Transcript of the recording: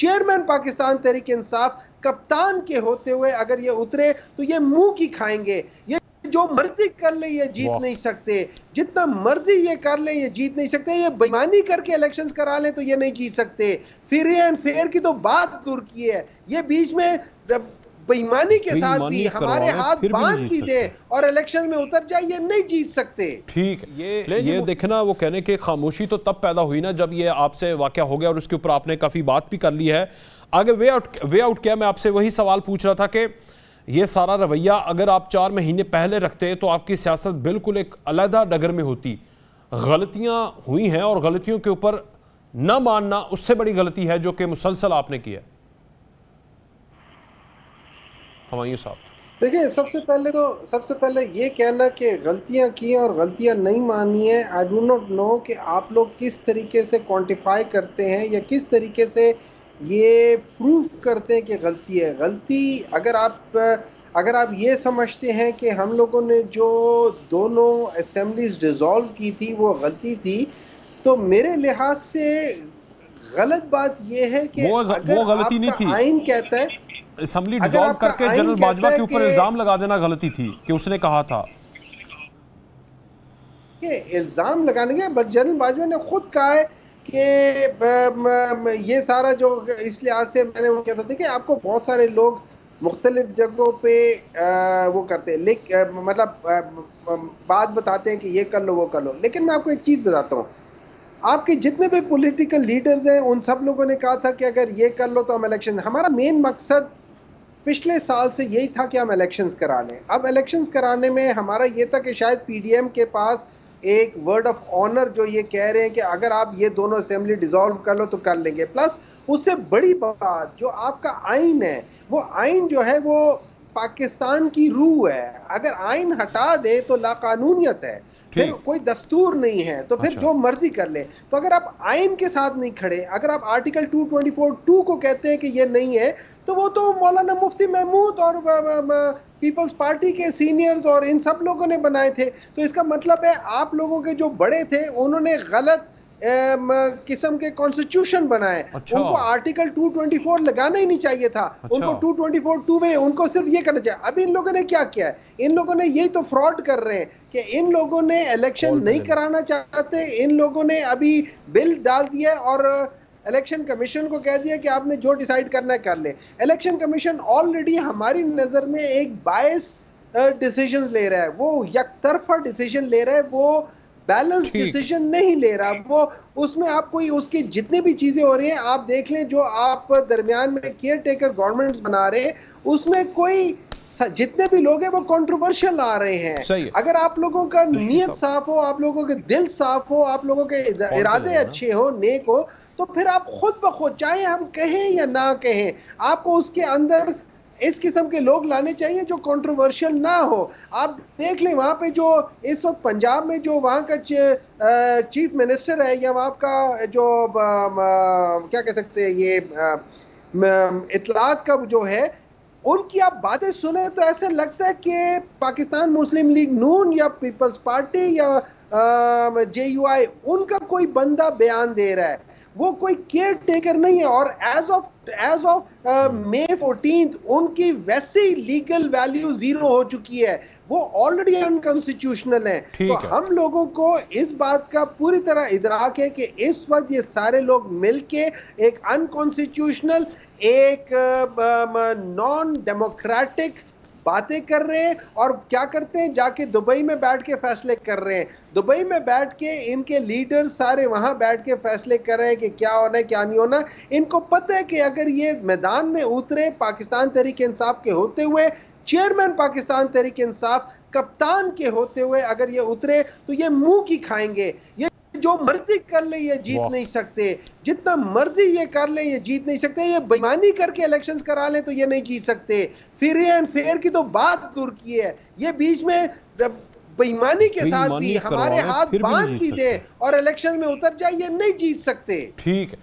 Chairman Pakistan Tehreek Insaf कप्तान के होते हुए अगर ये उतरे तो ये मुंह की खाएंगे। ये जो मर्जी कर ले ये जीत नहीं सकते, जितना मर्जी ये कर ले ये जीत नहीं सकते। ये बेईमानी करके इलेक्शंस करा ले तो ये नहीं जीत सकते। फ्री एंड फेयर की तो बात दूर की है, ये बीच में बेईमानी के साथ भी हमारे हाथ बांध की दे और इलेक्शन में उतर जाए, ये नहीं जीत सकते। ठीक, ये देखना, वो कहने की खामोशी तो तब पैदा हुई ना जब ये आपसे वाकया हो गया और उसके ऊपर आपने काफी बात भी कर ली है। आगे वे आउट क्या, मैं आपसे वही सवाल पूछ रहा था कि ये सारा रवैया अगर आप 4 महीने पहले रखते तो आपकी सियासत बिल्कुल एक अलग डगर में होती। गलतियां हुई हैं और गलतियों के ऊपर न मानना उससे बड़ी गलती है जो कि मुसलसल आपने की है। हुमायूं साहब, देखिए, सबसे पहले ये कहना कि गलतियां की और गलतियां नहीं मानी है, आई डू नॉट नो कि आप लोग किस तरीके से क्वांटिफाई करते हैं या किस तरीके से ये प्रूव करते हैं कि गलती है। गलती अगर आप ये समझते हैं कि हम लोगों ने जो दोनों असेंबलीज डिसॉल्व की थी वो गलती थी, तो मेरे लिहाज से गलत बात ये है कि वो गलती नहीं थी। आइन कहता है असेंबली डिसॉल्व करके जनरल बाजवा के ऊपर इल्जाम लगा देना गलती थी कि उसने कहा था। इल्जाम लगाने के बट जनरल बाजवा ने खुद कहा है कि ये सारा जो, इस लिहाज से मैंने वो कहता था कि आपको बहुत सारे लोग मुख्तलिफ जगहों पे वो करते हैं, लेकिन मतलब बात बताते हैं कि ये कर लो वो कर लो। लेकिन मैं आपको एक चीज़ बताता हूँ, आपके जितने भी पॉलिटिकल लीडर्स हैं उन सब लोगों ने कहा था कि अगर ये कर लो तो हम इलेक्शन, हमारा मेन मकसद पिछले साल से यही था कि हम इलेक्शंस करा लें। अब इलेक्शंस कराने में हमारा ये था कि शायद पीडीएम के पास एक वर्ड ऑफ ऑनर जो ये कह रहे हैं कि अगर आप ये दोनों असेंबली डिसॉल्व कर लो तो कर लेंगे, प्लस उससे बड़ी बात जो आपका आइन है, वो आइन जो है वो पाकिस्तान की रूह है। अगर आइन हटा दे तो लाकानूनियत है, फिर कोई दस्तूर नहीं है, तो फिर जो मर्जी कर ले। तो अगर आप आइन के साथ नहीं खड़े, अगर आप आर्टिकल 224(2) को कहते हैं कि ये नहीं है, तो वो तो मौलाना मुफ्ती महमूद और पीपल्स पार्टी के सीनियर्स और इन सब लोगों ने बनाए थे। तो इसका मतलब है आप लोगों के जो बड़े थे उन्होंने गलत किस्म के कॉन्स्टिट्यूशन बनाए। उनको आर्टिकल 224 लगाना ही नहीं चाहिए था। उनको 224(2) में उनको सिर्फ ये करना चाहिए। अभी इन लोगों ने क्या किया है, इन लोगों ने यही तो फ्रॉड कर रहे हैं कि इन लोगों ने इलेक्शन नहीं कराना चाहते, इन लोगों ने अभी बिल डाल दिया और इलेक्शन कमीशन को कह दिया कि आपने जो डिसाइड करना है कर ले। इलेक्शन कमीशन ऑलरेडी हमारी नजर में एक बायस डिसीजन ले रहा है, वो यकतरफा डिसीजन ले रहा है, वो बैलेंस डिसीजन नहीं ले रहा। वो उसमें आप कोई उसकी जितनी भी चीजें हो रही हैं आप देख लें, जो आप दरमियान में केयर टेकर गवर्नमेंट्स बना रहे हैं उसमें कोई जितने भी लोग हैं वो कंट्रोवर्शियल आ रहे हैं। अगर आप लोगों का नीयत साफ हो, आप लोगों के दिल साफ हो, आप लोगों के इरादे अच्छे हो, नेक हो, तो फिर आप खुद ब खुद, चाहे हम कहें या ना कहें, आपको उसके अंदर इस किस्म के लोग लाने चाहिए जो कंट्रोवर्शियल ना हो। आप देख लें वहां पे जो इस वक्त पंजाब में जो वहां का चीफ मिनिस्टर है या वहां का जो क्या कह सकते हैं ये इतलात का जो है, उनकी आप बातें सुने तो ऐसे लगता है कि पाकिस्तान मुस्लिम लीग नून या पीपल्स पार्टी या JUI उनका कोई बंदा बयान दे रहा है, वो कोई केयर टेकर नहीं है। और एज ऑफ May 14 उनकी वैसी लीगल वैल्यू 0 हो चुकी है, वो ऑलरेडी अनकॉन्स्टिट्यूशनल है। तो हम लोगों को इस बात का पूरी तरह इदराक है कि इस वक्त ये सारे लोग मिलके एक अनकॉन्स्टिट्यूशनल, एक नॉन डेमोक्रेटिक बातें कर रहे हैं। और क्या करते हैं, जाके दुबई में बैठ के फैसले कर रहे हैं। दुबई में बैठ के इनके लीडर्स सारे वहां बैठ के फैसले कर रहे हैं कि क्या होना है क्या नहीं होना। इनको पता है कि अगर ये मैदान में उतरे पाकिस्तान तहरीक इंसाफ के होते हुए, चेयरमैन पाकिस्तान तहरीक इंसाफ कप्तान के होते हुए अगर ये उतरे तो ये मुंह की खाएंगे। ये जो मर्जी कर ले ये जीत नहीं सकते, जितना मर्जी ये कर ले ये जीत नहीं सकते। ये बेईमानी करके इलेक्शंस करा ले तो ये नहीं जीत सकते। फ्री एंड फेयर की तो बात दूर की है, ये बीच में बेईमानी के साथ भी हमारे हाथ बांध की दे और इलेक्शन में उतर जाए, ये नहीं जीत सकते। ठीक है।